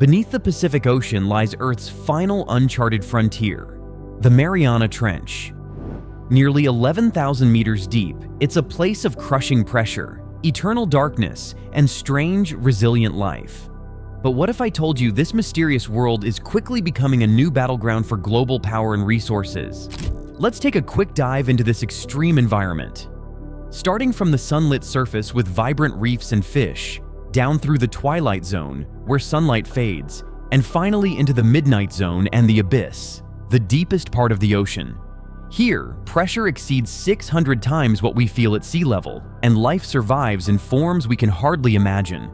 Beneath the Pacific Ocean lies Earth's final uncharted frontier, the Mariana Trench. Nearly 11,000 meters deep, it's a place of crushing pressure, eternal darkness, and strange, resilient life. But what if I told you this mysterious world is quickly becoming a new battleground for global power and resources? Let's take a quick dive into this extreme environment. Starting from the sunlit surface with vibrant reefs and fish, down through the twilight zone, where sunlight fades, and finally into the midnight zone and the abyss, the deepest part of the ocean. Here, pressure exceeds 600 times what we feel at sea level, and life survives in forms we can hardly imagine.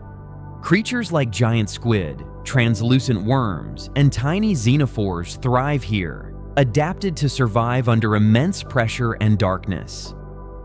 Creatures like giant squid, translucent worms, and tiny xenophores thrive here, adapted to survive under immense pressure and darkness.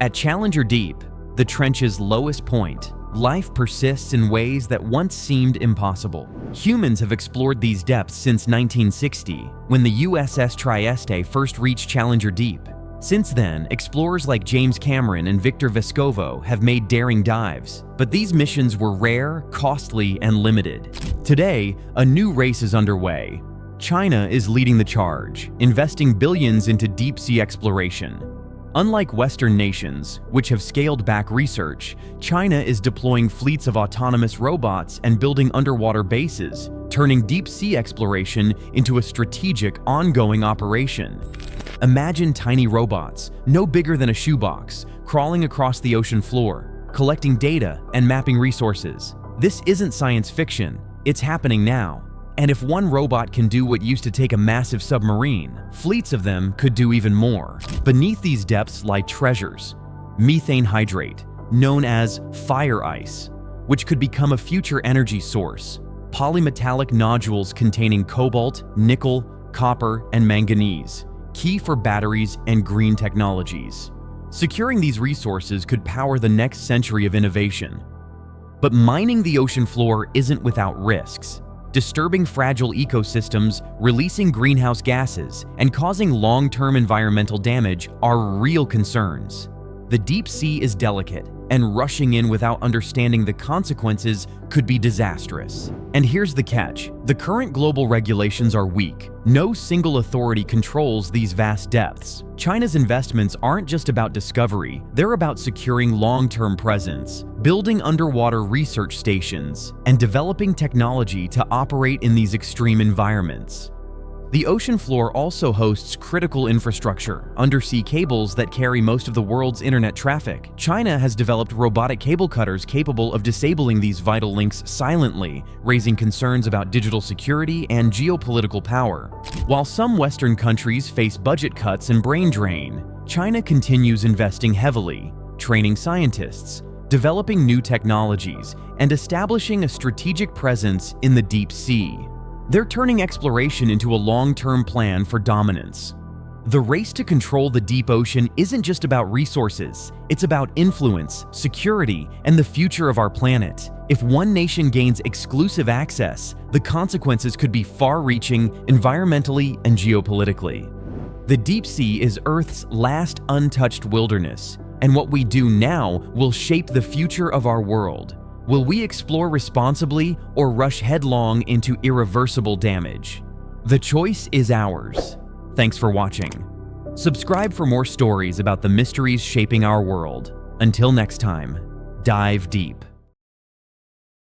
At Challenger Deep, the trench's lowest point, life persists in ways that once seemed impossible. Humans have explored these depths since 1960, when the USS Trieste first reached Challenger Deep. Since then, explorers like James Cameron and Victor Vescovo have made daring dives, but these missions were rare, costly, and limited. Today, a new race is underway. China is leading the charge, investing billions into deep-sea exploration. Unlike Western nations, which have scaled back research, China is deploying fleets of autonomous robots and building underwater bases, turning deep-sea exploration into a strategic, ongoing operation. Imagine tiny robots, no bigger than a shoebox, crawling across the ocean floor, collecting data and mapping resources. This isn't science fiction, it's happening now. And if one robot can do what used to take a massive submarine, fleets of them could do even more. Beneath these depths lie treasures. Methane hydrate, known as fire ice, which could become a future energy source. Polymetallic nodules containing cobalt, nickel, copper, and manganese, key for batteries and green technologies. Securing these resources could power the next century of innovation. But mining the ocean floor isn't without risks. Disturbing fragile ecosystems, releasing greenhouse gases, and causing long-term environmental damage are real concerns. The deep sea is delicate, and rushing in without understanding the consequences could be disastrous. And here's the catch: the current global regulations are weak. No single authority controls these vast depths. China's investments aren't just about discovery, they're about securing long-term presence, building underwater research stations, and developing technology to operate in these extreme environments. The ocean floor also hosts critical infrastructure, undersea cables that carry most of the world's internet traffic. China has developed robotic cable cutters capable of disabling these vital links silently, raising concerns about digital security and geopolitical power. While some Western countries face budget cuts and brain drain, China continues investing heavily, training scientists, developing new technologies, and establishing a strategic presence in the deep sea. They're turning exploration into a long-term plan for dominance. The race to control the deep ocean isn't just about resources, it's about influence, security, and the future of our planet. If one nation gains exclusive access, the consequences could be far-reaching environmentally and geopolitically. The deep sea is Earth's last untouched wilderness, and what we do now will shape the future of our world. Will we explore responsibly or rush headlong into irreversible damage? The choice is ours. Thanks for watching. Subscribe for more stories about the mysteries shaping our world. Until next time, dive deep.